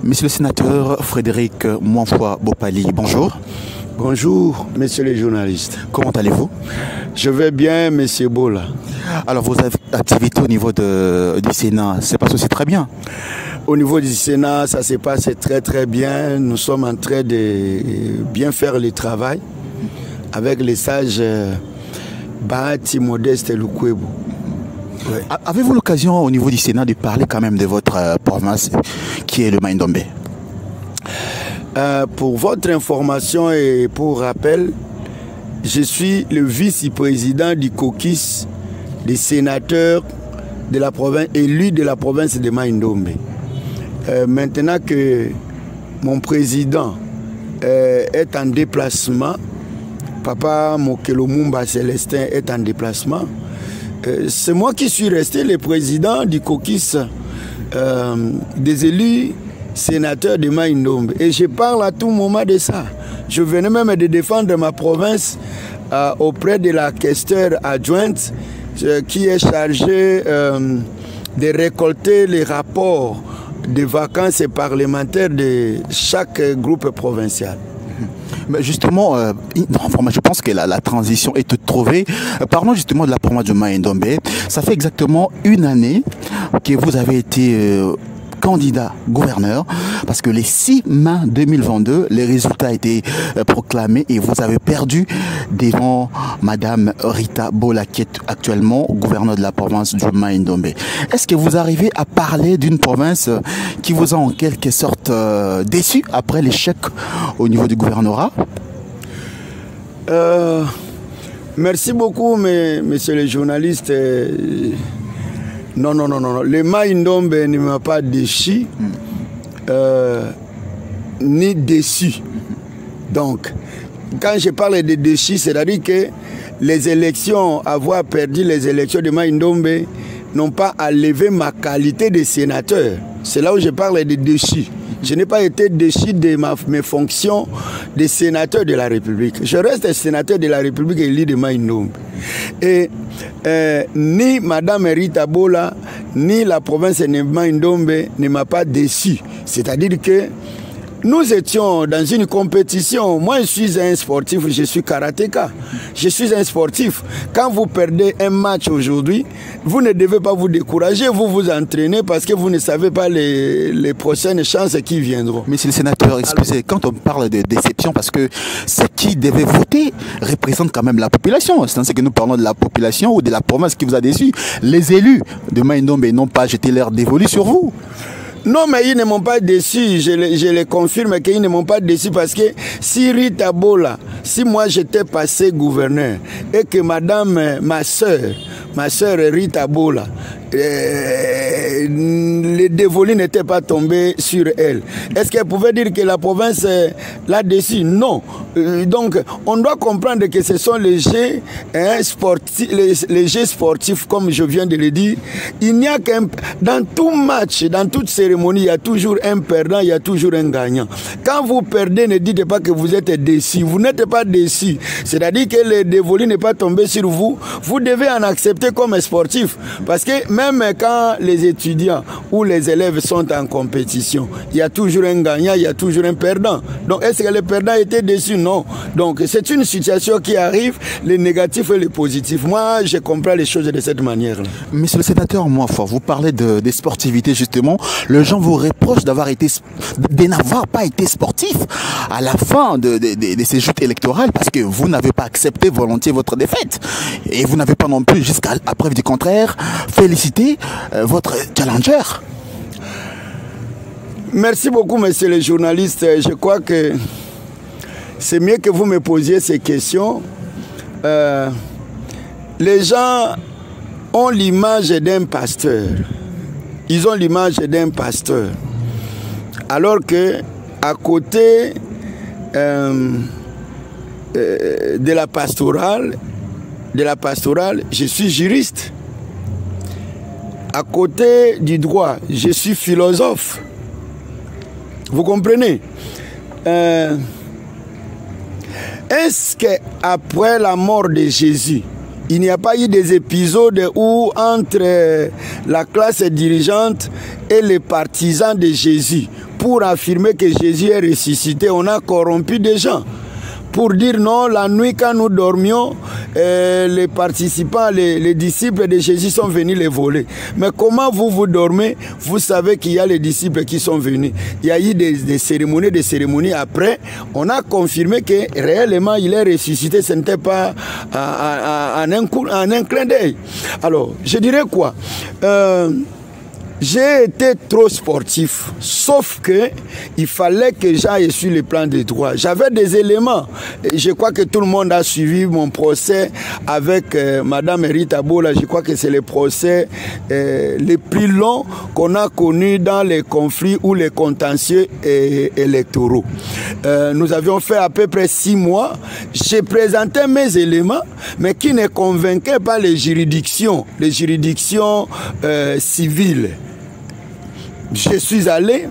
Monsieur le sénateur Frédéric Mouanfoy Bopali, bonjour. Bonjour, messieurs les journalistes. Comment allez-vous? Je vais bien, monsieur Bola. Alors, vos activités au niveau du Sénat, c'est passé aussi très bien? Au niveau du Sénat, ça se passe très bien. Nous sommes en train de bien faire le travail avec les sages Bahati, Modeste et Lukwebo. Ouais. Avez-vous l'occasion au niveau du Sénat de parler quand même de votre province qui est le Mai-Ndombe? Pour votre information et pour rappel, je suis le vice-président du caucus des sénateurs de la province, élus de la province de Mai-Ndombe. Maintenant que mon président est en déplacement, Papa Mokelo Mumba Célestin est en déplacement, c'est moi qui suis resté le président du caucus des élus sénateur de Mai-Ndombe. Et je parle à tout moment de ça. Je venais même de défendre ma province auprès de la questeur adjointe qui est chargée de récolter les rapports de vacances parlementaires de chaque groupe provincial. Mais justement, je pense que la transition est toute trouvée. Parlons justement de la province de Mai-Ndombe. Ça fait exactement une année que vous avez été candidat gouverneur, parce que les 6 mai 2022, les résultats étaient proclamés et vous avez perdu devant Madame Rita Bola, qui est actuellement gouverneur de la province du Mai-Ndombe. Est-ce que vous arrivez à parler d'une province qui vous a en quelque sorte déçu après l'échec au niveau du gouvernorat? Merci beaucoup, messieurs les journalistes. Non. Le Mai-Ndombe ne m'a pas déçu, ni déçu. Donc, quand je parle de déçu, c'est-à-dire que les élections, avoir perdu les élections de Mai-Ndombe, n'ont pas enlevé ma qualité de sénateur. C'est là où je parle de déçu. Je n'ai pas été déçu de mes fonctions de sénateur de la République. Je reste sénateur de la République élu de Mai-Ndombe. Et ni Madame Rita Bola, ni la province de Mai-Ndombe ne m'a pas déçu. C'est-à-dire que nous étions dans une compétition. Moi, je suis un sportif, je suis karatéka. Je suis un sportif. Quand vous perdez un match aujourd'hui, vous ne devez pas vous décourager, vous vous entraînez parce que vous ne savez pas les prochaines chances qui viendront. Monsieur le sénateur, excusez, quand on parle de déception, parce que ceux qui devaient voter représentent quand même la population. C'est ainsi que nous parlons de la population ou de la province qui vous a déçu. Les élus de Mai-Ndombe n'ont pas jeté leur dévolu sur vous. Non, mais ils ne m'ont pas déçu, je les confirme qu'ils ne m'ont pas déçu parce que si Rita Bola, si moi j'étais passé gouverneur et que madame, ma soeur Rita Bola, les dévolus n'étaient pas tombés sur elle, est-ce qu'elle pouvait dire que la province l'a déçu? Non. Donc, on doit comprendre que ce sont les jeux sportifs, les jeux sportifs, comme je viens de le dire. Il n'y a qu'un... Dans tout match, dans toute cérémonie, il y a toujours un perdant, il y a toujours un gagnant. Quand vous perdez, ne dites pas que vous êtes déçu. Vous n'êtes pas déçu. C'est-à-dire que le dévolu n'est pas tombé sur vous. Vous devez en accepter comme sportif. Parce que même quand les étudiants ou les élèves sont en compétition, il y a toujours un gagnant, il y a toujours un perdant. Donc, est-ce que le perdant était déçu? Non. Donc, c'est une situation qui arrive, les négatifs et les positifs. Moi, je comprends les choses de cette manière-là. Monsieur le sénateur Mouanfoy, vous parlez des sportivités, justement. Les gens vous reprochent de n'avoir pas été sportif à la fin de ces joutes électorales parce que vous n'avez pas accepté volontiers votre défaite. Et vous n'avez pas non plus, jusqu'à preuve du contraire, félicité votre challenger. Merci beaucoup, messieurs les journalistes. Je crois que c'est mieux que vous me posiez ces questions. Les gens ont l'image d'un pasteur. Ils ont l'image d'un pasteur. Alors que, à côté de la pastorale, je suis juriste. À côté du droit, je suis philosophe. Vous comprenez? Est-ce qu'après la mort de Jésus, il n'y a pas eu des épisodes où entre la classe dirigeante et les partisans de Jésus pour affirmer que Jésus est ressuscité, on a corrompu des gens. Pour dire non, la nuit quand nous dormions, les participants, les disciples de Jésus sont venus les voler. Mais comment vous dormez? Vous savez qu'il y a les disciples qui sont venus. Il y a eu des cérémonies. Après, on a confirmé que réellement il est ressuscité. Ce n'était pas en un clin d'œil. Alors, je dirais quoi? J'ai été trop sportif, sauf que il fallait que j'aille sur le plan des droits. J'avais des éléments. Et je crois que tout le monde a suivi mon procès avec Madame Rita Bola. Je crois que c'est le procès le plus long qu'on a connu dans les conflits ou les contentieux électoraux. Nous avions fait à peu près 6 mois. J'ai présenté mes éléments, mais qui ne convainquaient pas les juridictions civiles. Je suis allé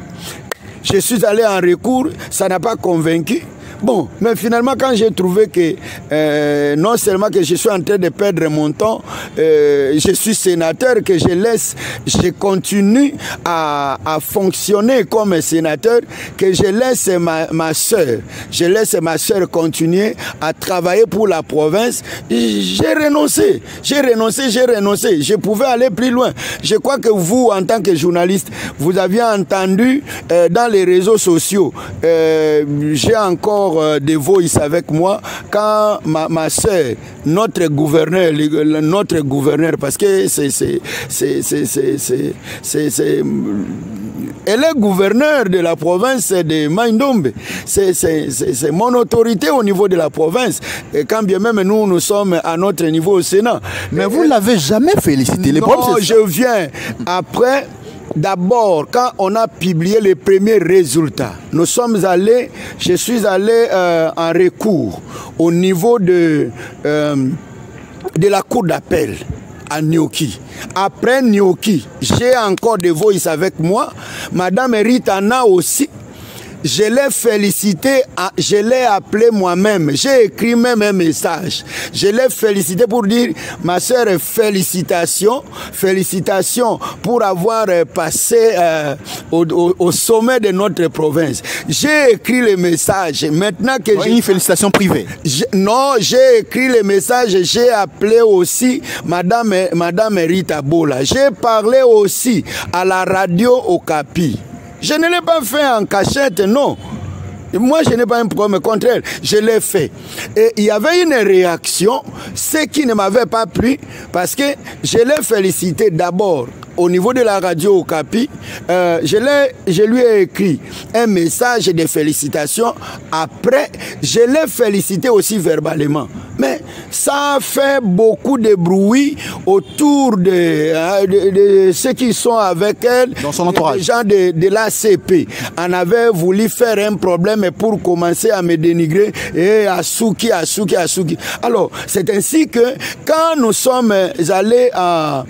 en recours, ça n'a pas convaincu. Bon, mais finalement, quand j'ai trouvé que non seulement que je suis en train de perdre mon temps, je suis sénateur, que je continue à fonctionner comme sénateur, que je laisse ma soeur continuer à travailler pour la province. J'ai renoncé. Je pouvais aller plus loin. Je crois que vous, en tant que journaliste, vous aviez entendu dans les réseaux sociaux, j'ai encore des voices avec moi quand ma soeur, notre gouverneur, parce que elle est gouverneure de la province de Mai-Ndombe. C'est mon autorité au niveau de la province. Et quand bien même nous sommes à notre niveau au Sénat. Mais vous ne l'avez jamais félicité. Non, je viens après. D'abord, quand on a publié les premiers résultats, je suis allé en recours au niveau de la cour d'appel à Nyoki. Après Nyoki, j'ai encore des voix avec moi. Madame Ritana aussi. Je l'ai félicité, je l'ai appelé moi-même, j'ai écrit même un message. Je l'ai félicité pour dire, ma soeur, félicitations pour avoir passé au sommet de notre province. J'ai écrit le message. Maintenant que j'ai une félicitation privée. Non, j'ai écrit le message, j'ai appelé aussi Madame Rita Bola. J'ai parlé aussi à la radio Okapi. Je ne l'ai pas fait en cachette, non. Moi, je n'ai pas un problème, au contraire, je l'ai fait. Et il y avait une réaction, ce qui ne m'avait pas plu, parce que je l'ai félicité d'abord au niveau de la radio Okapi. Je lui ai écrit un message de félicitations. Après, je l'ai félicité aussi verbalement. Mais ça a fait beaucoup de bruit autour de ceux qui sont avec elle. Dans son entourage. Les gens de l'ACP. On avait voulu faire un problème pour commencer à me dénigrer. Et Asuki. Alors, c'est ainsi que quand nous sommes allés en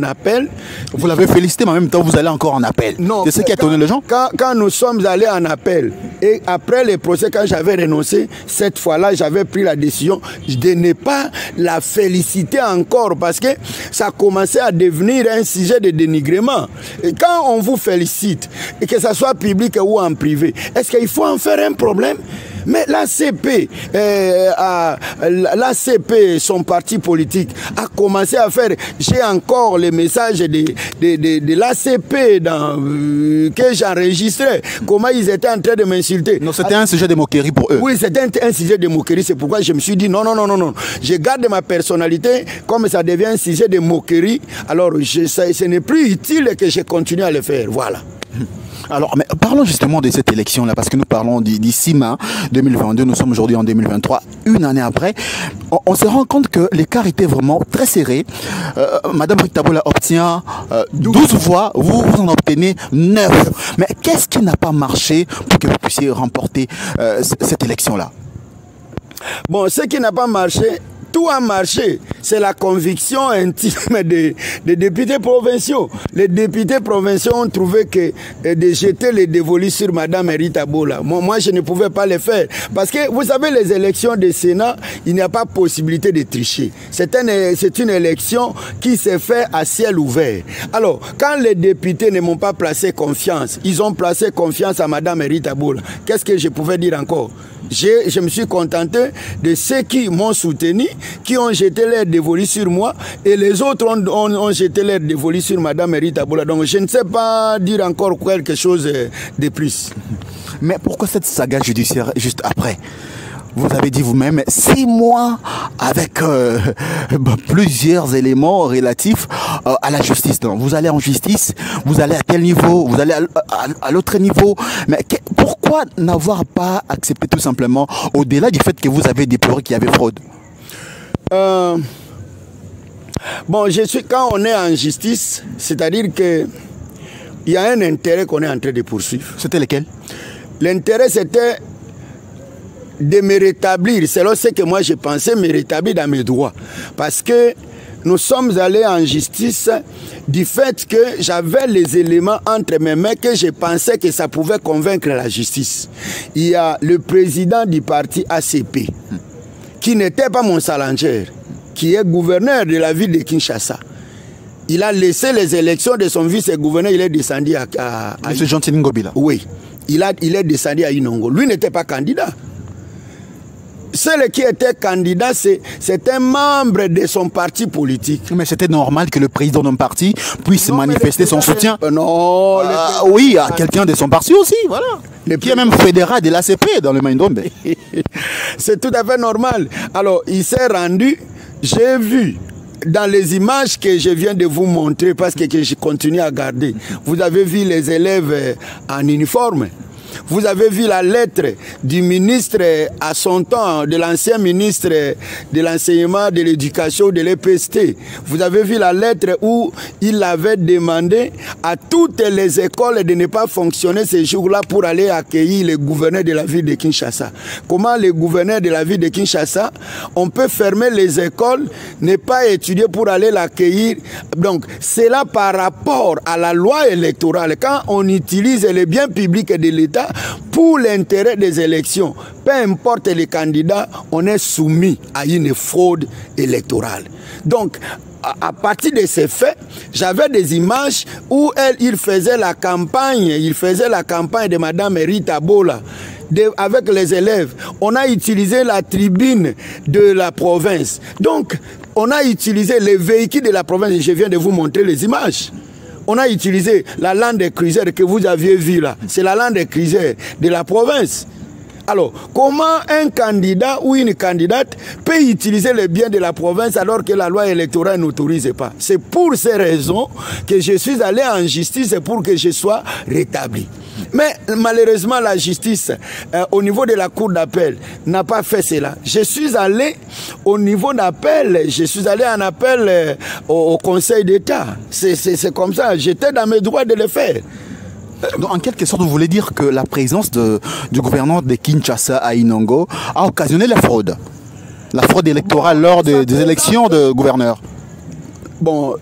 appel, vous l'avez félicité, mais en même temps, vous allez encore en appel. Non. C'est ce qui a étonné les gens. Quand nous sommes allés en appel, et après les procès, quand j'avais renoncé, cette fois-là, j'avais pris la décision de ne pas la féliciter encore, parce que ça commençait à devenir un sujet de dénigrement. Et quand on vous félicite, et que ça soit public ou en privé, est-ce qu'il faut en faire un problème? Mais l'ACP, son parti politique, a commencé à faire... J'ai encore les messages de l'ACP que j'enregistrais. Comment ils étaient en train de m'insulter. Non, c'était un sujet de moquerie pour eux. Oui, c'était un sujet de moquerie. C'est pourquoi je me suis dit non. Je garde ma personnalité. Comme ça devient un sujet de moquerie, alors ce n'est plus utile que je continue à le faire. Voilà. Alors, mais parlons justement de cette élection-là, parce que nous parlons d'ici mai 2022, nous sommes aujourd'hui en 2023, une année après. On se rend compte que l'écart était vraiment très serré. Madame Rita Bola obtient 12 voix, vous en obtenez 9. Mais qu'est-ce qui n'a pas marché pour que vous puissiez remporter cette élection-là? Bon, ce qui n'a pas marché, tout a marché. C'est la conviction intime des députés provinciaux. Les députés provinciaux ont trouvé que de jeter les dévolus sur Mme Rita Bola, moi je ne pouvais pas le faire. Parce que vous savez, les élections du Sénat, il n'y a pas possibilité de tricher. C'est une élection qui s'est faite à ciel ouvert. Alors, quand les députés ne m'ont pas placé confiance, ils ont placé confiance à Mme Rita Bola. Qu'est-ce que je pouvais dire encore? Je me suis contenté de ceux qui m'ont soutenu, qui ont jeté l'air dévolu sur moi, et les autres ont jeté l'air dévolu sur Mme Rita Bola. Donc je ne sais pas dire encore quelque chose de plus. Mais pourquoi cette saga judiciaire juste après? Vous avez dit vous-même 6 mois avec plusieurs éléments relatifs à la justice. Donc, vous allez en justice, vous allez à tel niveau, vous allez à l'autre niveau. Mais pourquoi n'avoir pas accepté tout simplement, au-delà du fait que vous avez déploré qu'il y avait fraude? Bon, quand on est en justice, c'est-à-dire que il y a un intérêt qu'on est en train de poursuivre. C'était lequel? L'intérêt, c'était de me rétablir, selon ce que moi je pensais, me rétablir dans mes droits. Parce que nous sommes allés en justice du fait que j'avais les éléments entre mes mains que je pensais que ça pouvait convaincre la justice. Il y a le président du parti ACP, qui n'était pas mon challenger, qui est gouverneur de la ville de Kinshasa. Il a laissé les élections de son vice-gouverneur, il est descendu à M. Jean-Tine Ngobila. Oui, il est descendu à Inongo. Lui n'était pas candidat. Celui qui était candidat, c'est un membre de son parti politique. Mais c'était normal que le président d'un parti puisse manifester son soutien. Non. Oui, à quelqu'un de son parti aussi, voilà. Qui est même fédéral de l'ACP dans le Maïndombe. C'est tout à fait normal. Alors, il s'est rendu, j'ai vu dans les images que je viens de vous montrer, parce que je continue à garder, vous avez vu les élèves en uniforme. Vous avez vu la lettre du ministre à son temps, de l'ancien ministre de l'enseignement, de l'éducation, de l'EPST. Vous avez vu la lettre où il avait demandé à toutes les écoles de ne pas fonctionner ces jours-là pour aller accueillir le gouverneur de la ville de Kinshasa. Comment le gouverneur de la ville de Kinshasa, on peut fermer les écoles, ne pas étudier pour aller l'accueillir. Donc, c'est là par rapport à la loi électorale. Quand on utilise les biens publics de l'État, pour l'intérêt des élections, peu importe les candidats, on est soumis à une fraude électorale. Donc, à partir de ces faits, j'avais des images où il faisait la campagne de Mme Rita Bola avec les élèves. On a utilisé la tribune de la province. Donc, on a utilisé les véhicules de la province. Je viens de vous montrer les images. On a utilisé la Land Cruiser que vous aviez vue là. C'est la Land Cruiser de la province. Alors, comment un candidat ou une candidate peut utiliser les biens de la province alors que la loi électorale n'autorise pas? C'est pour ces raisons que je suis allé en justice pour que je sois rétabli. Mais malheureusement, la justice, au niveau de la cour d'appel, n'a pas fait cela. Je suis allé au niveau d'appel, je suis allé en appel au Conseil d'État. C'est comme ça, j'étais dans mes droits de le faire. Donc, en quelque sorte, vous voulez dire que la présence du gouverneur de Kinshasa à Inongo a occasionné la fraude électorale lors des élections de gouverneur? Bon,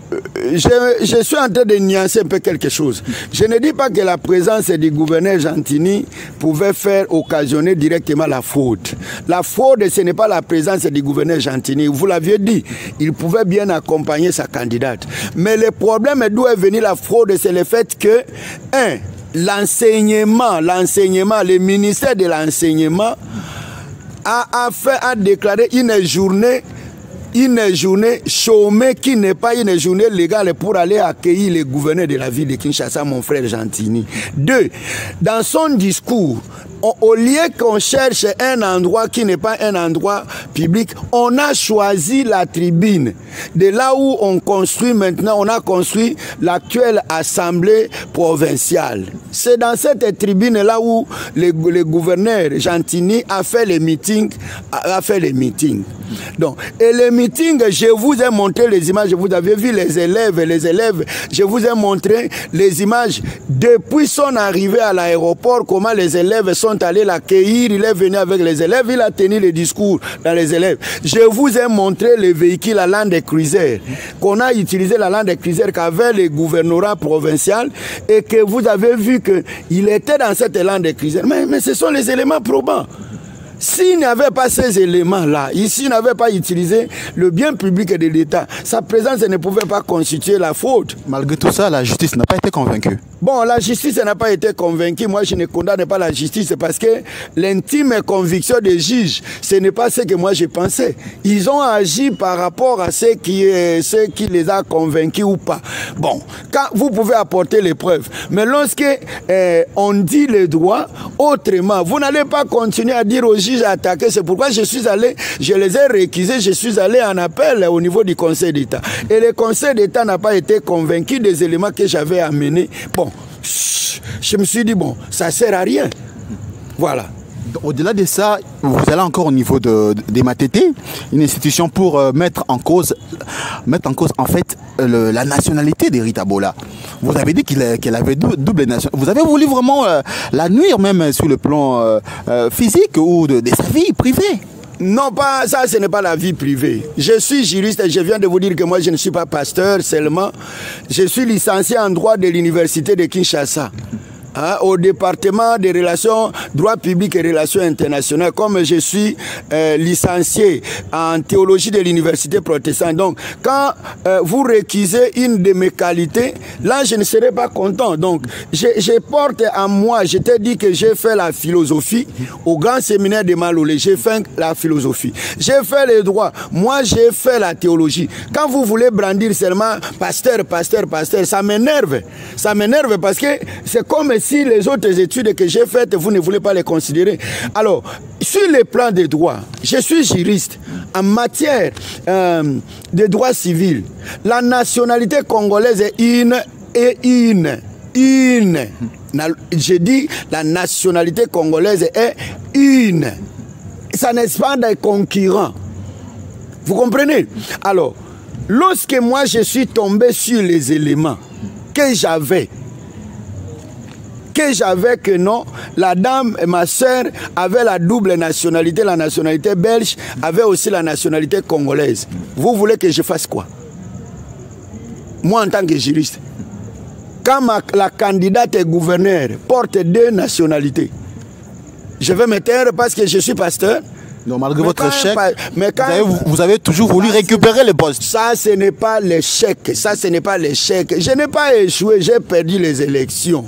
je suis en train de nuancer un peu quelque chose. Je ne dis pas que la présence du gouverneur Gentini pouvait occasionner directement la fraude. La fraude, ce n'est pas la présence du gouverneur Gentini. Vous l'aviez dit, il pouvait bien accompagner sa candidate. Mais le problème d'où est venue la fraude, c'est le fait que, l'enseignement, le ministère de l'enseignement a déclaré une journée chômée qui n'est pas une journée légale pour aller accueillir le gouverneur de la ville de Kinshasa, mon frère Gentini. 2. Dans son discours, au lieu qu'on cherche un endroit qui n'est pas un endroit public, on a choisi la tribune. De là où on construit maintenant, on a construit l'actuelle assemblée provinciale. C'est dans cette tribune-là où le gouverneur Gentini a fait les meetings. Donc, et les meetings, je vous ai montré les images, vous avez vu les élèves, je vous ai montré les images depuis son arrivée à l'aéroport, comment les élèves sont allés l'accueillir, il est venu avec les élèves, il a tenu le discours dans les élèves. Je vous ai montré les véhicules à Land Cruiser, qu'on a utilisé la Land Cruiser qu'avait le gouvernorat provincial et que vous avez vu qu'il était dans cette Land Cruiser. Mais ce sont les éléments probants. S'il n'y avait pas ces éléments-là, ici, il n'avait pas utilisé le bien public de l'État, sa présence ne pouvait pas constituer la faute. Malgré tout ça, la justice n'a pas été convaincue. Bon, la justice n'a pas été convaincue. Moi, je ne condamne pas la justice parce que l'intime conviction des juges, ce n'est pas ce que moi je pensais. Ils ont agi par rapport à ce qui les a convaincus ou pas. Bon, quand vous pouvez apporter les preuves, mais lorsque on dit les droits autrement, vous n'allez pas continuer à dire aux juges à attaquer. C'est pourquoi je suis allé, je les ai réquisés, je suis allé en appel au niveau du Conseil d'État. Et le Conseil d'État n'a pas été convaincu des éléments que j'avais amenés. Bon, je me suis dit, bon, ça ne sert à rien. Voilà. Au-delà de ça, vous allez encore au niveau des MATT, une institution pour mettre en cause en fait la nationalité d'Erita Bola. Vous avez dit qu'elle avait double nationalité. Vous avez voulu vraiment la nuire même sur le plan physique ou de sa vie privée. Non, pas ça, ce n'est pas la vie privée. Je suis juriste et je viens de vous dire que moi, je ne suis pas pasteur seulement. Je suis licencié en droit de l'université de Kinshasa. Au département des relations, droit public et relations internationales, comme je suis licencié en théologie de l'université protestante. Donc, quand vous réquisez une de mes qualités, là, je ne serai pas content. Donc, je porte en moi, je t'ai dit que j'ai fait la philosophie au grand séminaire de Malolé, j'ai fait la philosophie. J'ai fait les droits, moi, j'ai fait la théologie. Quand vous voulez brandir seulement pasteur, ça m'énerve. Ça m'énerve parce que c'est comme si les autres études que j'ai faites, vous ne voulez pas les considérer. Alors, sur le plan des droits, je suis juriste en matière de droit civil. La nationalité congolaise est une. Je dis la nationalité congolaise est une. Ça n'est pas des concurrents. Vous comprenez? Alors, lorsque moi je suis tombé sur les éléments que j'avais que non, la dame, ma soeur, avait la double nationalité, la nationalité belge, avait aussi la nationalité congolaise. Vous voulez que je fasse quoi? Moi, en tant que juriste, quand la candidate est gouverneur porte deux nationalités, je vais me taire parce que je suis pasteur. Donc, malgré votre échec, vous avez toujours voulu récupérer le poste. Ça, ce n'est pas l'échec. Ça, ce n'est pas l'échec. Je n'ai pas échoué, j'ai perdu les élections.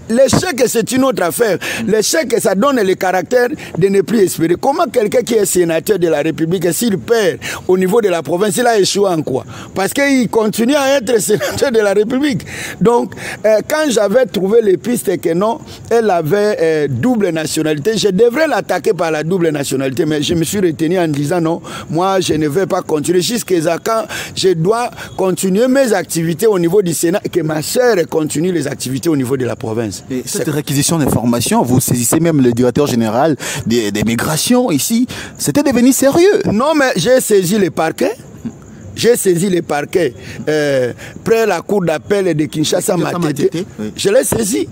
L'échec, c'est une autre affaire. L'échec, ça donne le caractère de ne plus espérer. Comment quelqu'un qui est sénateur de la République, s'il perd au niveau de la province, il a échoué en quoi? Parce qu'il continue à être sénateur de la République. Donc, quand j'avais trouvé les pistes que non, elle avait double nationalité, je devrais l'attaquer par la double nationalité, mais je me suis retenu en disant non, moi, je ne vais pas continuer jusqu'à quand je dois continuer mes activités au niveau du Sénat et que ma soeur continue les activités au niveau de la province. Et cette réquisition d'informations, vous saisissez même le directeur général des migrations ici. C'était devenu sérieux. Non, mais j'ai saisi le parquet. J'ai saisi le parquet près la cour d'appel de Kinshasa Matete. Oui. Je l'ai saisi.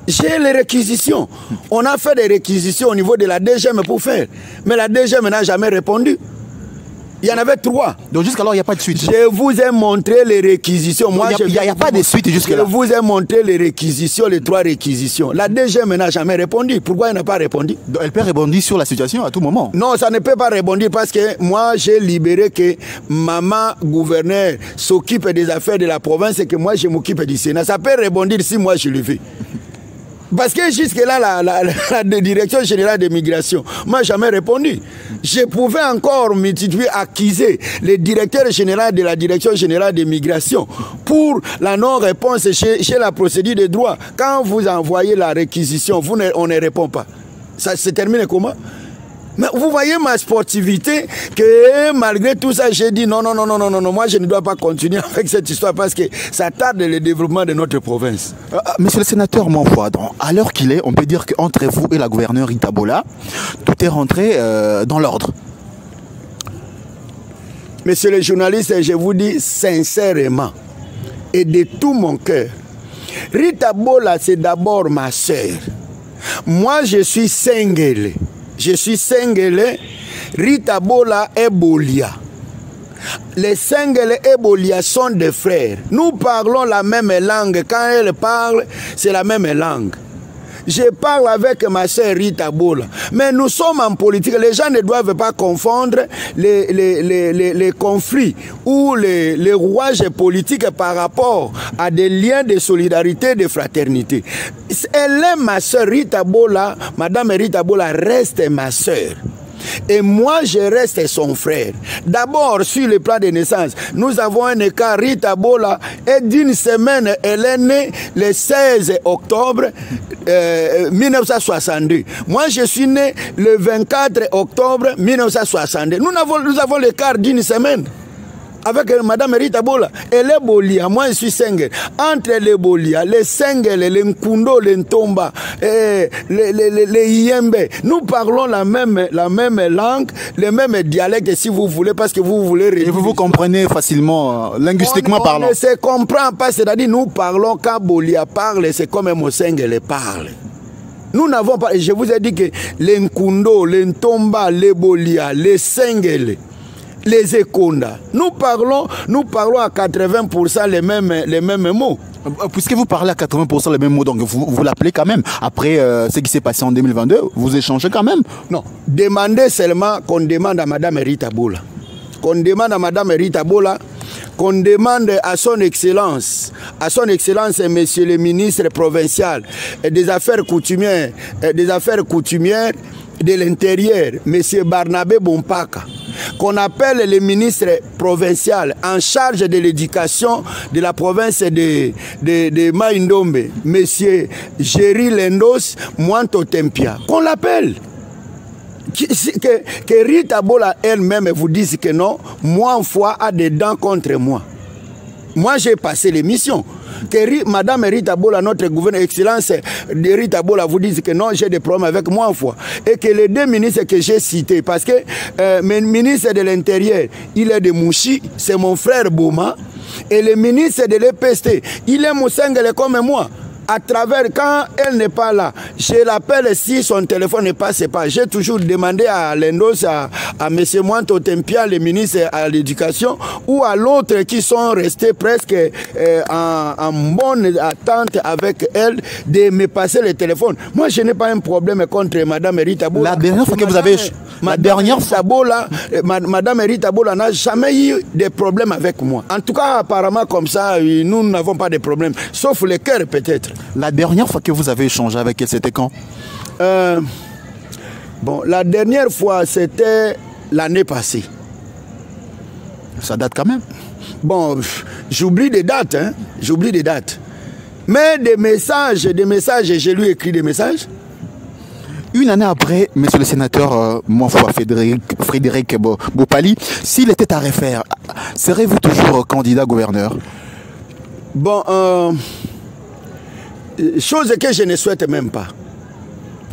J'ai les réquisitions. On a fait des réquisitions au niveau de la DGM pour faire. Mais la DGM n'a jamais répondu. Il y en avait 3. Donc jusqu'alors, il n'y a pas de suite. Je vous ai montré les réquisitions. Moi, il n'y a pas de suite jusque-là. Je vous ai montré les réquisitions, les 3 réquisitions. La DGM n'a jamais répondu. Pourquoi elle n'a pas répondu? Donc elle peut rebondir sur la situation à tout moment. Non, ça ne peut pas rebondir parce que moi, j'ai libéré que maman gouverneur s'occupe des affaires de la province et que moi, je m'occupe du Sénat. Ça peut rebondir si moi, je le fais. Parce que jusque-là, la direction générale des migrations m'a jamais répondu. Je pouvais encore multiplier, accuser le directeur général de la direction générale des migrations pour la non-réponse chez la procédure de droit. Quand vous envoyez la réquisition, on ne répond pas. Ça se termine comment? Mais vous voyez ma sportivité, que malgré tout ça, j'ai dit non, moi je ne dois pas continuer avec cette histoire parce que ça tarde le développement de notre province. Monsieur le sénateur Monfoy, à l'heure qu'il est, on peut dire qu'entre vous et la gouverneure Rita Bola, tout est rentré dans l'ordre. Monsieur le journaliste, je vous dis sincèrement et de tout mon cœur, Rita Bola, c'est d'abord ma sœur. Moi, je suis Sengele. Je suis Sengele. Rita Bola est Bolia. Les Sengele et Bolia sont des frères. Nous parlons la même langue. Quand elle parle, c'est la même langue. Je parle avec ma sœur Rita Bola. Mais nous sommes en politique. Les gens ne doivent pas confondre les conflits ou les rouages politiques par rapport à des liens de solidarité, de fraternité. Elle est ma sœur Rita Bola. Madame Rita Bola reste ma sœur. Et moi, je reste son frère. D'abord, sur le plan de naissance, nous avons un écart. Rita Bola est d'une semaine. Elle est née le 16 octobre 1962. Moi, je suis né le 24 octobre 1962. Nous avons l'écart d'une semaine. Avec Madame Rita Bola, elle est Bolia, moi je suis Sengele. Entre les Bolia, les Sengele, les Nkundo, les Ntomba, les Yembe, nous parlons la même langue, les mêmes dialectes si vous voulez, parce que vous voulez... Et vous comprenez facilement, linguistiquement parlant. On ne se comprend pas, c'est-à-dire nous parlons quand Bolia parle, c'est comme mon Sengele parle. Nous n'avons pas, je vous ai dit que les Nkundo, les Ntomba, les Bolia, les Sengele, les Ekonda, nous parlons à 80% les mêmes mots. Puisque vous parlez à 80% les mêmes mots, donc vous l'appelez quand même. Après ce qui s'est passé en 2022, vous échangez quand même. Non, demandez seulement qu'on demande à Madame Rita Bola. Qu'on demande à Madame Rita Bola, qu'on demande à son Excellence, Monsieur le ministre provincial des Affaires coutumières, de l'Intérieur, Monsieur Barnabé Bompaka, qu'on appelle le ministre provincial en charge de l'éducation de la province de Mai-Ndombe, Monsieur Géry Lendos Mwanto Tempia, qu'on l'appelle. Que Rita Bola elle-même vous dise que non, Monfoy a des dents contre moi. Moi, j'ai passé l'émission. Que Madame Rita Bola, notre gouverneur, Excellence de Rita Bola, vous dise que non, j'ai des problèmes avec Monfoy. Et que les deux ministres que j'ai cités, parce que le ministre de l'Intérieur, il est de Mouchi, c'est mon frère Bouma. Et le ministre de l'EPST, il est Moussengele comme moi. À travers, quand elle n'est pas là, je l'appelle si son téléphone ne passe pas. J'ai toujours demandé à Lendos, à M. Mwanto Tempia, le ministre à l'éducation, ou à l'autre qui sont restés presque en bonne attente avec elle, de me passer le téléphone. Moi, je n'ai pas un problème contre Mme Rita Bola. La dernière fois que vous avez... Madame Rita Bola n'a jamais eu de problème avec moi. En tout cas, apparemment, comme ça, nous n'avons pas de problème. Sauf le cœur, peut-être. La dernière fois que vous avez échangé avec elle, c'était quand? Bon, la dernière fois, c'était l'année passée. Ça date quand même. Bon, j'oublie des dates, hein. J'oublie des dates. Mais des messages, j'ai lui écrit des messages. Une année après, monsieur le sénateur Monfoy Frédéric Bopali, s'il était à refaire, serez-vous toujours candidat gouverneur? Bon, chose que je ne souhaite même pas.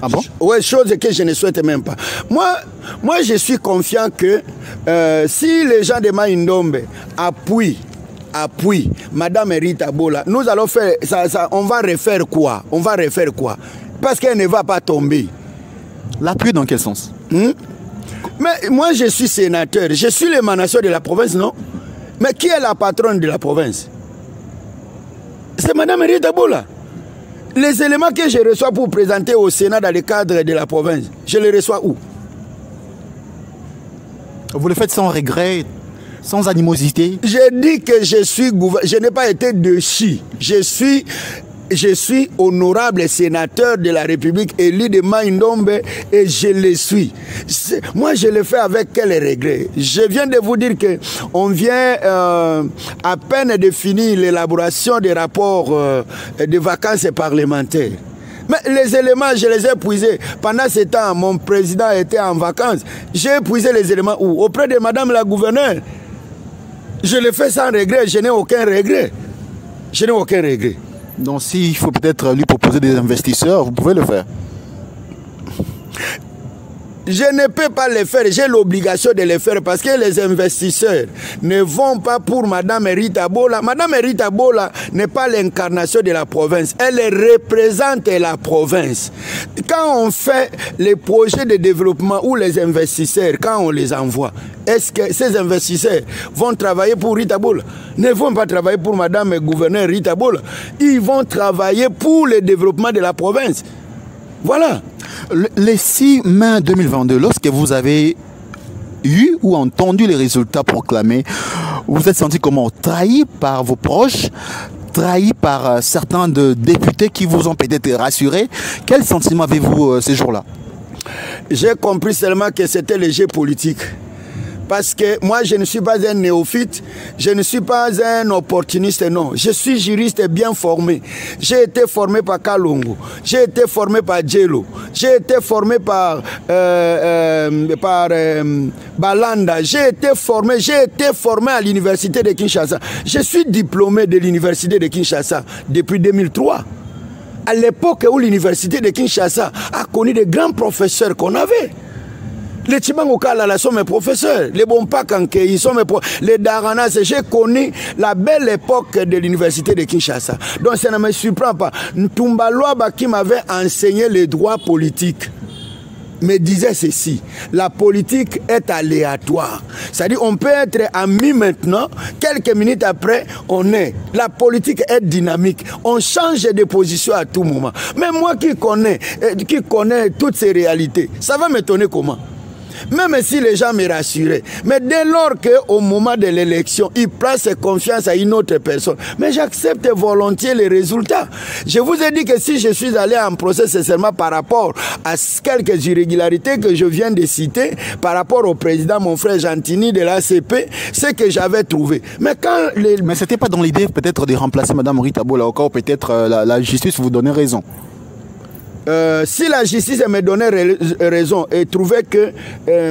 Ah bon? Oui, chose que je ne souhaite même pas. Moi je suis confiant que si les gens de Mai-Ndombe appuient Madame Rita Bola, nous allons faire ça, on va refaire quoi? On va refaire quoi? Parce qu'elle ne va pas tomber. L'appui dans quel sens? Mais moi je suis sénateur, je suis l'émanation de la province, non? Mais qui est la patronne de la province? C'est Madame Rita Bola. Les éléments que je reçois pour présenter au Sénat dans le cadre de la province, je les reçois où? Vous le faites sans regret, sans animosité? Je dis que je n'ai pas été déchu. Je suis honorable sénateur de la République élu de Mai-Ndombe et je le suis. Moi, je le fais avec quel regret? Je viens de vous dire qu'on vient à peine de finir l'élaboration des rapports de vacances parlementaires. Mais les éléments, je les ai puisés. Pendant ce temps, mon président était en vacances. J'ai puisé les éléments où? Auprès de madame la gouverneure. Je le fais sans regret, je n'ai aucun regret. Je n'ai aucun regret. Donc s'il faut peut-être lui proposer des investisseurs, vous pouvez le faire. Je ne peux pas le faire, j'ai l'obligation de le faire parce que les investisseurs ne vont pas pour Madame Rita Bola. Madame Rita Bola n'est pas l'incarnation de la province, elle représente la province. Quand on fait les projets de développement ou les investisseurs, quand on les envoie, est-ce que ces investisseurs vont travailler pour Rita Bola? Ne vont pas travailler pour Madame Gouverneur Rita Bola. Ils vont travailler pour le développement de la province. Voilà. Les 6 mai 2022, lorsque vous avez eu ou entendu les résultats proclamés, vous vous êtes senti comment? Trahi par vos proches, trahi par certains députés qui vous ont peut-être rassuré. Quel sentiment avez-vous ces jours-là? J'ai compris seulement que c'était le jeu politique. Parce que moi, je ne suis pas un néophyte, je ne suis pas un opportuniste, non. Je suis juriste bien formé. J'ai été formé par Kalongo, j'ai été formé par Djelo, j'ai été formé par Balanda, j'ai été formé à l'université de Kinshasa. Je suis diplômé de l'université de Kinshasa depuis 2003. À l'époque où l'université de Kinshasa a connu de grands professeurs qu'on avait. Les Tibangokala sont mes professeurs. Les Bompakanke, ils sont mes professeurs. Les Daranas, j'ai connu la belle époque de l'université de Kinshasa. Donc ça ne me surprend pas. Ntumba Loaba qui m'avait enseigné les droits politiques me disait ceci: la politique est aléatoire. C'est-à-dire on peut être amis maintenant, quelques minutes après, on est. La politique est dynamique. On change de position à tout moment. Mais moi qui connais toutes ces réalités, ça va m'étonner comment? Même si les gens me rassuraient. Mais dès lors qu'au moment de l'élection, ils placent confiance à une autre personne, mais j'accepte volontiers les résultats. Je vous ai dit que si je suis allé en procès, c'est seulement par rapport à quelques irrégularités que je viens de citer, par rapport au président, mon frère Gentini de l'ACP, ce que j'avais trouvé. Mais quand Mais ce n'était pas dans l'idée peut-être de remplacer Mme Rita Bola, encore peut-être la justice vous donnait raison. Si la justice me donnait raison et trouvait que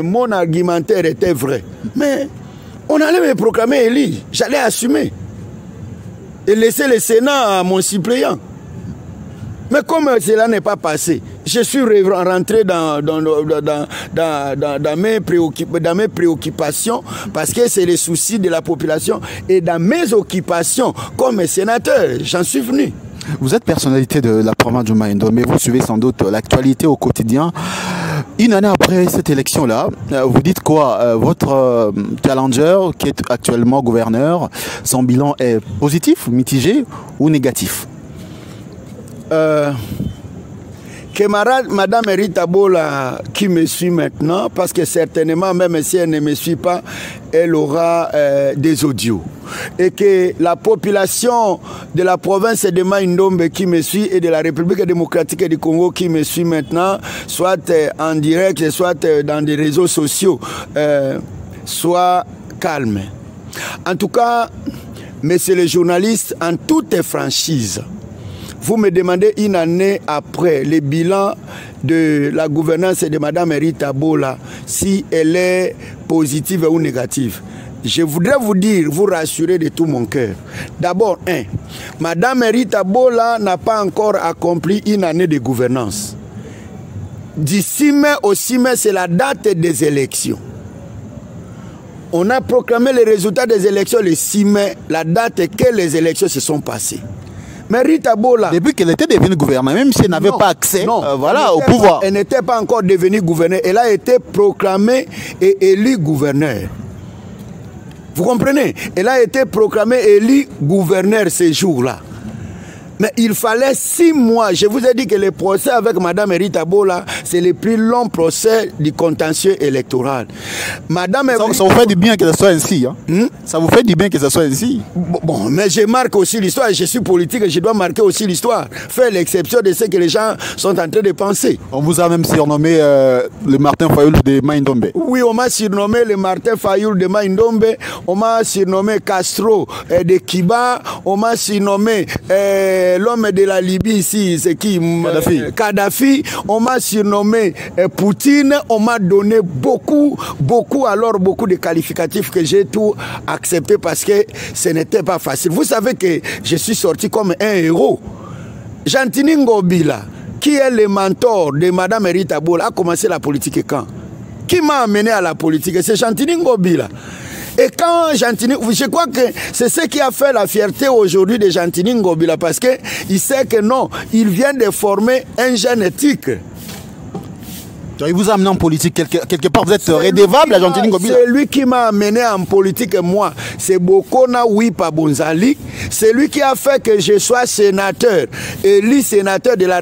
mon argumentaire était vrai, mais on allait me proclamer élu, j'allais assumer et laisser le Sénat à mon suppléant. Mais comme cela n'est pas passé, je suis rentré dans mes préoccupations parce que c'est les soucis de la population et dans mes occupations comme sénateur, j'en suis venu. Vous êtes personnalité de la province du Maïndo, mais vous suivez sans doute l'actualité au quotidien. Une année après cette élection-là, vous dites quoi? Votre challenger, qui est actuellement gouverneur, son bilan est positif, mitigé ou négatif? Camarade Madame Rita Bola qui me suit maintenant, parce que certainement, même si elle ne me suit pas, elle aura des audios. Et que la population de la province de Maïndombe qui me suit et de la République démocratique du Congo qui me suit maintenant, soit en direct, soit dans des réseaux sociaux, soit calme. En tout cas, messieurs les journalistes, en toute franchise, vous me demandez une année après le bilan de la gouvernance de Mme Rita Bola, si elle est positive ou négative. Je voudrais vous dire, vous rassurer de tout mon cœur. D'abord, Mme Rita Bola n'a pas encore accompli une année de gouvernance. Du 6 mai au 6 mai, c'est la date des élections. On a proclamé les résultats des élections le 6 mai, la date que les élections se sont passées. Mais Rita Bola, depuis qu'elle était devenue gouverneure, même si elle n'avait pas accès au pouvoir. Elle n'était pas encore devenue gouverneure. Elle a été proclamée et élue gouverneure. Vous comprenez? Elle a été proclamée et élue gouverneure ces jours-là. Mais il fallait 6 mois. Je vous ai dit que le procès avec Mme Rita Bola, c'est le plus long procès du contentieux électoral. Madame ça vous fait du bien que ce soit ainsi. Hein? Ça vous fait du bien que ce soit ainsi. Bon, mais je marque aussi l'histoire. Je suis politique et je dois marquer aussi l'histoire. Faire l'exception de ce que les gens sont en train de penser. On vous a même surnommé le Martin Fayoul de Maïndombe. Oui, on m'a surnommé le Martin Fayoul de Maïndombe. On m'a surnommé Castro de Kiba. On m'a surnommé l'homme de la Libye ici, c'est qui? Kadhafi. On m'a surnommé Poutine. On m'a donné beaucoup de qualificatifs que j'ai tout accepté parce que ce n'était pas facile. Vous savez que je suis sorti comme un héros. Jantini Ngobila, qui est le mentor de Madame Rita Bola, a commencé la politique quand? Qui m'a amené à la politique? C'est Jantini Ngobila. Et quand Jantini, je crois que c'est ce qui a fait la fierté aujourd'hui de Jantini Ngobila, parce qu'il sait que non, il vient de former un jeune éthique. Il vous a amené en politique, quelque part vous êtes redevable à Jantini Ngobila. C'est lui qui m'a amené en politique, moi. C'est Bokona Wipa Bonzali. C'est lui qui a fait que je sois sénateur, élu sénateur de la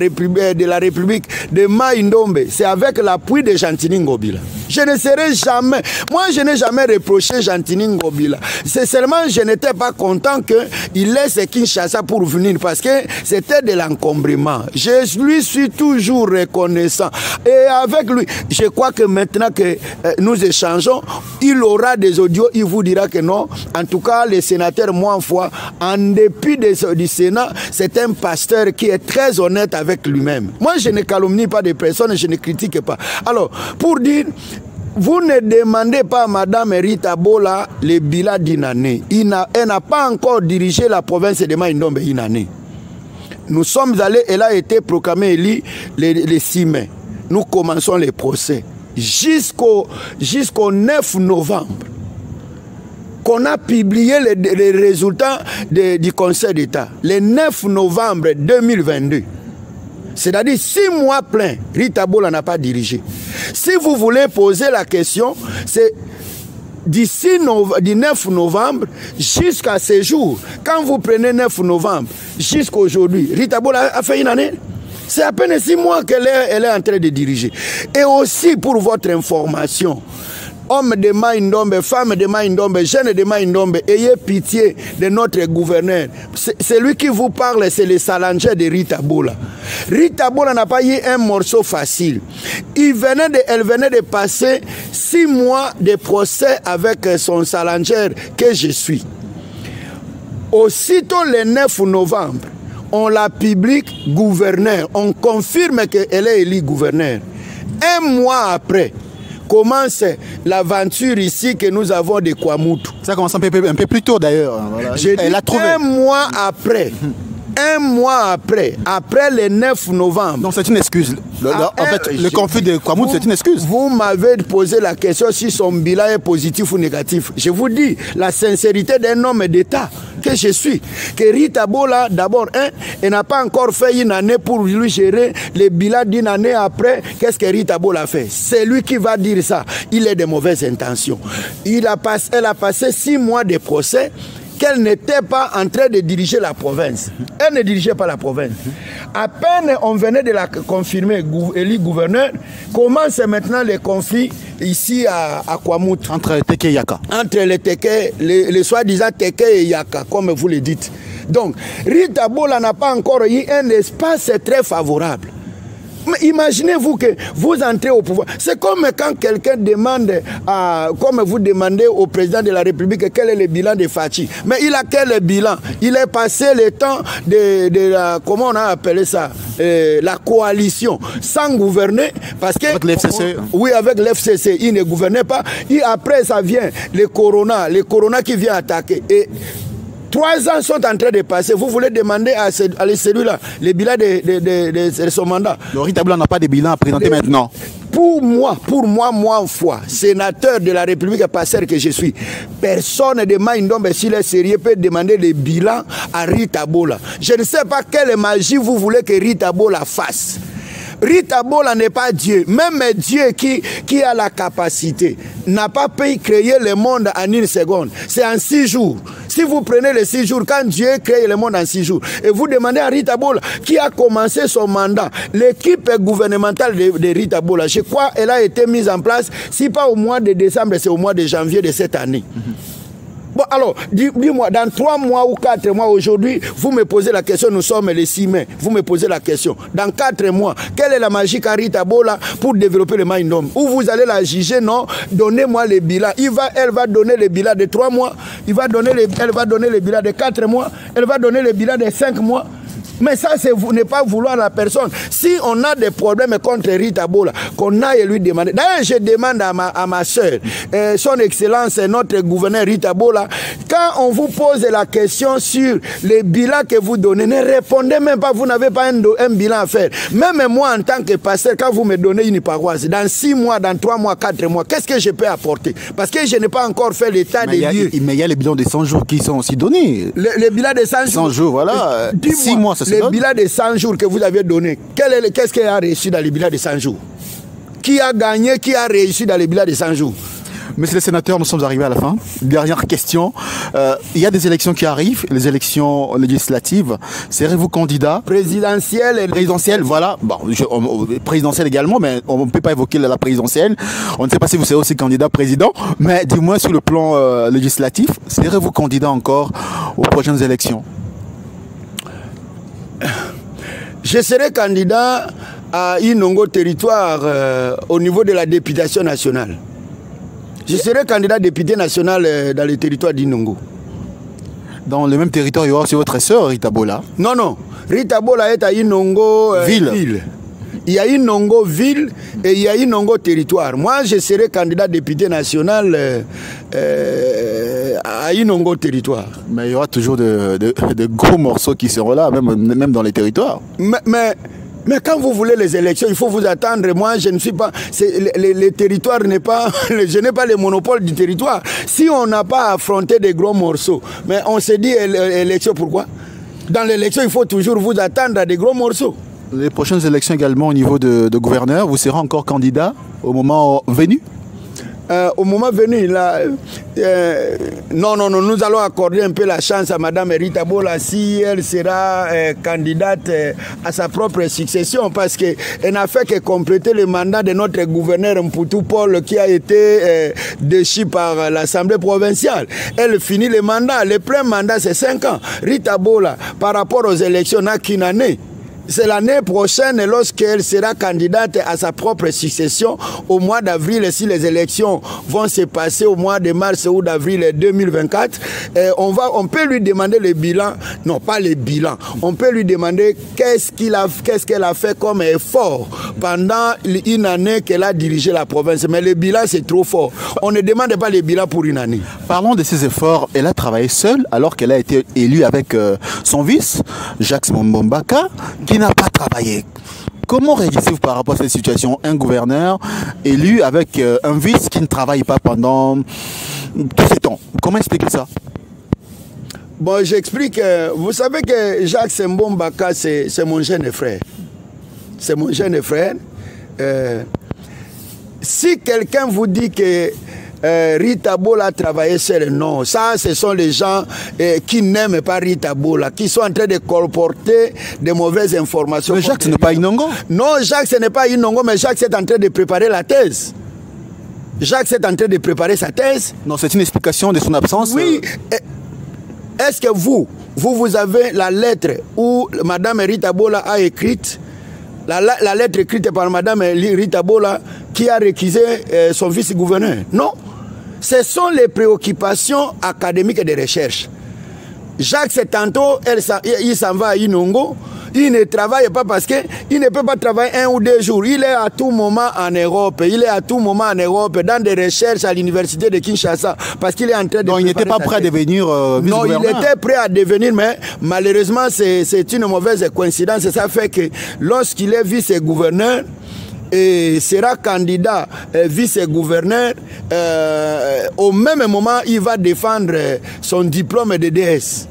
République de Mai-Ndombe. C'est avec l'appui de Jantini Ngobila. Je ne serai jamais, moi je n'ai jamais reproché Jantini Ngobila. C'est seulement je n'étais pas content qu'il laisse Kinshasa pour venir parce que c'était de l'encombrement. Je lui suis toujours reconnaissant. Et avec lui, je crois que maintenant que nous échangeons, il aura des audios, il vous dira que non. En tout cas, le sénateur, moi, en dépit du Sénat, c'est un pasteur qui est très honnête avec lui-même. Moi, je ne calomnie pas des personnes, je ne critique pas. Alors, pour dire, vous ne demandez pas à Madame Rita Bola le bilan d'une année. Elle n'a pas encore dirigé la province de Mai-Ndombe une année. Nous sommes allés, elle a été proclamée élue le 6 mai. Nous commençons les procès jusqu'au 9 novembre. Qu'on a publié les résultats du Conseil d'État. Le 9 novembre 2022. C'est-à-dire 6 mois pleins, Rita Bola n'a pas dirigé. Si vous voulez poser la question, c'est du 9 novembre jusqu'à ce jour. Quand vous prenez 9 novembre jusqu'à aujourd'hui, Rita Bola a fait une année. C'est à peine 6 mois qu'elle est en train de diriger. Et aussi pour votre information, hommes de Mai-Ndombe, femmes de Mai-Ndombe, jeunes de Mai-Ndombe, ayez pitié de notre gouverneur. C'est lui qui vous parle, c'est le salanger de Rita Bola. Rita Bola n'a pas eu un morceau facile. Elle venait de passer 6 mois de procès avec son salanger que je suis. Aussitôt le 9 novembre, on la publie gouverneur. On confirme qu'elle est élue gouverneur. Un mois après, commence l'aventure ici que nous avons de Kwamutu. Ça commence un peu plus tôt d'ailleurs. Voilà. Elle a trouvé. Un mois après. Un mois après le 9 novembre. Donc c'est une excuse. En fait, le conflit de Kwamutu, c'est une excuse. Vous m'avez posé la question si son bilan est positif ou négatif. Je vous dis la sincérité d'un homme d'État que je suis. Que Rita Bola, d'abord, elle n'a pas encore fait une année pour lui gérer le bilan d'une année après. Qu'est-ce que Rita Bola fait? C'est lui qui va dire ça. Il est de mauvaises intentions. Elle a passé 6 mois de procès. Qu'elle n'était pas en train de diriger la province. Elle ne dirigeait pas la province. À peine on venait de la confirmer, élu gouverneur, commence maintenant le conflit ici à Kwamutu. Entre Teke et Yaka. Entre les Teke, les soi-disant Teke et Yaka, comme vous le dites. Donc, Rita Bola n'a pas encore eu un espace très favorable. Mais imaginez-vous que vous entrez au pouvoir. C'est comme quand quelqu'un demande, comme vous demandez au président de la République quel est le bilan de Fachi. Mais il a quel bilan? Il est passé le temps de la, comment on a appelé ça, la coalition, sans gouverner. Parce que, avec l'FCC. Oui, avec l'FCC, il ne gouvernait pas. Et après, ça vient le corona qui vient attaquer. Et 3 ans sont en train de passer. Vous voulez demander à celui-là le bilan de son mandat. Le Rita Bola n'a pas de bilan à présenter maintenant. Pour moi, sénateur de la République pasteur que je suis, personne de Mai-Ndombe, s'il est sérieux, peut demander le bilan à Rita Bola. Je ne sais pas quelle magie vous voulez que Rita Bola fasse. Rita Bola n'est pas Dieu. Même Dieu qui a la capacité n'a pas pu créer le monde en 1 seconde. C'est en 6 jours. Si vous prenez les 6 jours, quand Dieu crée le monde en 6 jours, et vous demandez à Rita Bola qui a commencé son mandat, l'équipe gouvernementale de Rita Bola, je crois qu'elle a été mise en place, si pas au mois de décembre, c'est au mois de janvier de cette année. Bon, alors, dis-moi, dans 3 mois ou 4 mois aujourd'hui, vous me posez la question, nous sommes le 6 mai, vous me posez la question, dans 4 mois, quelle est la magie à Rita Bola pour développer le Mai-Ndombe? Ou vous allez la juger? Non, donnez-moi le bilan. Elle va donner le bilan de 3 mois, elle va donner le bilan de 4 mois, elle va donner le bilan de 5 mois. Mais ça, c'est ne pas vouloir la personne. Si on a des problèmes contre Rita Bola, qu'on aille lui demander. D'ailleurs, je demande à ma soeur, son excellence, notre gouverneur Rita Bola, quand on vous pose la question sur les bilans que vous donnez, ne répondez même pas, vous n'avez pas un bilan à faire. Même moi, en tant que pasteur, quand vous me donnez une paroisse, dans 6 mois, dans 3 mois, 4 mois, qu'est-ce que je peux apporter? Parce que je n'ai pas encore fait l'état des lieux. Mais il y a les bilans des 100 jours qui sont aussi donnés. Les bilans des 100 jours. 100 jours, voilà. 6 mois, ça se donne. Les bilans des 100 jours que vous avez donnés, qu'est-ce qu'il a reçu dans les bilans des 100 jours? Qui a gagné, qui a réussi dans les bilans des 100 jours? Monsieur le sénateur, nous sommes arrivés à la fin. Dernière question. Il y a des élections qui arrivent, les élections législatives. Serez-vous candidat? Présidentielle et présidentielle, voilà. Bon, présidentielle également, mais on ne peut pas évoquer la présidentielle. On ne sait pas si vous serez aussi candidat président, mais du moins sur le plan législatif, serez-vous candidat encore aux prochaines élections? Je serai candidat à Inongo territoire au niveau de la députation nationale. Je serai candidat député national dans le territoire d'Inongo. Dans le même territoire, il y aura aussi votre sœur, Rita Bola? Non, non. Rita Bola est à Inongo ville. Il y a Inongo ville et il y a Inongo territoire. Moi, je serai candidat député national à Inongo territoire. Mais il y aura toujours de gros morceaux qui seront là, même dans les territoires. Mais quand vous voulez les élections, il faut vous attendre. Moi, je ne suis pas... Les territoires n'est pas... Je n'ai pas le monopole du territoire. Si on n'a pas affronté des gros morceaux, mais on se dit élection, pourquoi? Dans l'élection, il faut toujours vous attendre à des gros morceaux. Les prochaines élections également au niveau de gouverneur, vous serez encore candidat au moment venu? Au moment venu, là, non, nous allons accorder un peu la chance à Mme Rita Bola si elle sera candidate à sa propre succession, parce qu'elle n'a fait que compléter le mandat de notre gouverneur Mpoutou Paul qui a été déchu par l'Assemblée provinciale. Elle finit le mandat, le plein mandat c'est 5 ans. Rita Bola, par rapport aux élections, n'a qu'une année. C'est l'année prochaine lorsqu'elle sera candidate à sa propre succession au mois d'avril, si les élections vont se passer au mois de mars ou d'avril 2024. On peut lui demander le bilan, non pas le bilan, on peut lui demander qu'est-ce qu'elle a fait comme effort pendant une année qu'elle a dirigé la province. Mais le bilan c'est trop fort. On ne demande pas le bilan pour une année. Parlons de ses efforts. Elle a travaillé seule alors qu'elle a été élue avec son vice, Jacques Mbombaka, qui n'a pas travaillé. Comment réagissez-vous par rapport à cette situation? Un gouverneur élu avec un vice qui ne travaille pas pendant tous ces temps. Comment expliquer ça? Bon, j'explique. Vous savez que Jacques Mbombaka, c'est mon jeune frère. C'est mon jeune frère. Si quelqu'un vous dit que Rita Bola a travaillé seul, non. Ça, ce sont les gens qui n'aiment pas Rita Bola, qui sont en train de colporter de mauvaises informations. Mais Jacques, ce n'est pas Inongo? Non, Jacques, ce n'est pas Inongo, mais Jacques est en train de préparer la thèse. Jacques est en train de préparer sa thèse. Non, c'est une explication de son absence. Oui. Est-ce que vous avez la lettre où Mme Rita Bola a écrite, la lettre écrite par Mme Rita Bola qui a réquisé son vice-gouverneur? Non. Ce sont les préoccupations académiques et de recherche. Jacques, c'est tantôt, il s'en va à Inongo. Il ne travaille pas parce qu'il ne peut pas travailler 1 ou 2 jours. Il est à tout moment en Europe. Il est à tout moment en Europe dans des recherches à l'université de Kinshasa parce qu'il est en train de... Donc il n'était pas prêt à devenir vice-gouverneur? Non, il était prêt à devenir, mais malheureusement, c'est une mauvaise coïncidence. Ça fait que lorsqu'il est vice-gouverneur, et sera candidat vice-gouverneur, au même moment, il va défendre son diplôme de DS.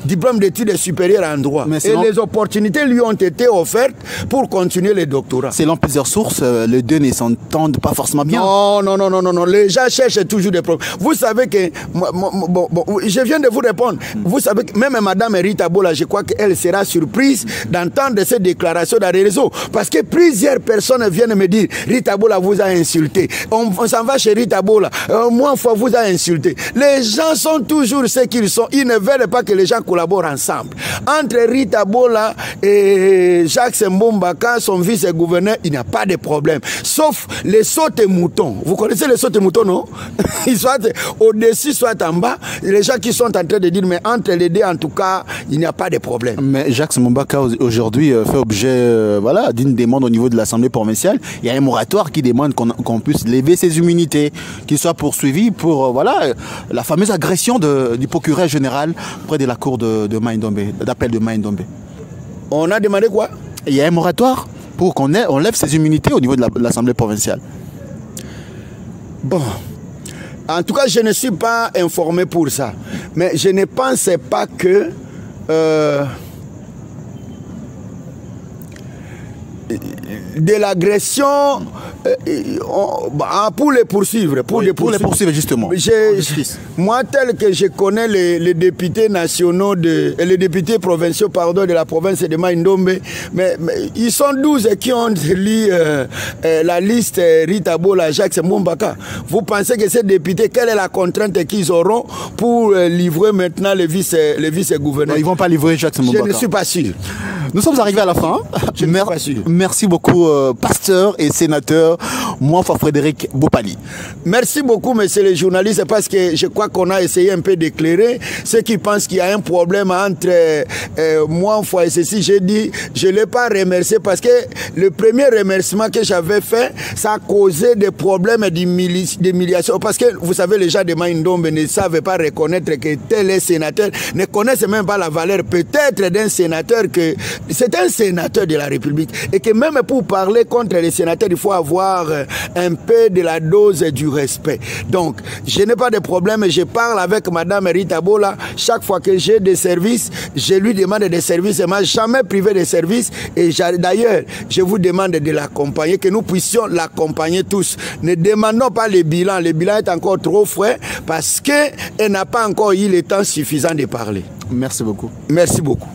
Diplôme d'études supérieures en droit. Et les opportunités lui ont été offertes pour continuer le doctorat. Selon plusieurs sources, les deux ne s'entendent pas forcément bien. Non. Les gens cherchent toujours des problèmes. Vous savez que... je viens de vous répondre. Vous savez que même Mme Rita Bola, je crois qu'elle sera surprise d'entendre ces déclarations dans les réseaux. Parce que plusieurs personnes viennent me dire Rita Bola vous a insulté. On s'en va chez Rita Bola. Moi, vous a insulté. Les gens sont toujours ce qu'ils sont. Ils ne veulent pas que les gens collabore ensemble. Entre Rita Bola et Jacques Mbombaka, son vice-gouverneur, il n'y a pas de problème. Sauf les sautes et moutons. Vous connaissez les sautes et moutons, non? Ils sont au-dessus, soit en bas. Les gens qui sont en train de dire, mais entre les deux, en tout cas, il n'y a pas de problème. Mais Jacques Mbombaka, aujourd'hui, fait objet voilà, d'une demande au niveau de l'Assemblée provinciale. Il y a un moratoire qui demande qu'on puisse lever ses immunités, qu'il soit poursuivi pour voilà, la fameuse agression du procureur général près de la cour de Maïndombe, d'appel de Maïndombe. On a demandé quoi? Il y a un moratoire pour qu'on lève ses immunités au niveau de l'Assemblée provinciale. Bon, en tout cas, je ne suis pas informé pour ça. Mais je ne pensais pas que... de l'agression pour les poursuivre. Pour les poursuivre, justement. Moi, tel que je connais les députés nationaux, les députés provinciaux, pardon, de la province de Maïndombe, mais ils sont 12 qui ont lu la liste Rita Bola, Jacques Mbombaka. Vous pensez que ces députés, quelle est la contrainte qu'ils auront pour livrer maintenant les vice-gouverneurs? Ils ne vont pas livrer Jacques Mbombaka. Je ne suis pas sûr. Nous sommes arrivés à la fin. Je ne suis pas sûr. Merci beaucoup, pasteur et sénateur Mouanfa Frédéric Bopali. Merci beaucoup, messieurs les journalistes, parce que je crois qu'on a essayé un peu d'éclairer ceux qui pensent qu'il y a un problème entre Mouanfa et ceci. J'ai dit, je ne l'ai pas remercié parce que le premier remerciement que j'avais fait, ça a causé des problèmes d'humiliation. Parce que, vous savez, les gens de Maïndombe ne savent pas reconnaître que tel est sénateur, ne connaissent même pas la valeur peut-être d'un sénateur que c'est un sénateur de la République et que même pour parler contre les sénateurs, il faut avoir un peu de la dose du respect. Donc, je n'ai pas de problème, je parle avec Madame Rita Bola. Chaque fois que j'ai des services, je lui demande des services. Elle ne m'a jamais privé de services. Et d'ailleurs, je vous demande de l'accompagner, que nous puissions l'accompagner tous. Ne demandons pas le bilan. Le bilan est encore trop frais parce qu'elle n'a pas encore eu le temps suffisant de parler. Merci beaucoup. Merci beaucoup.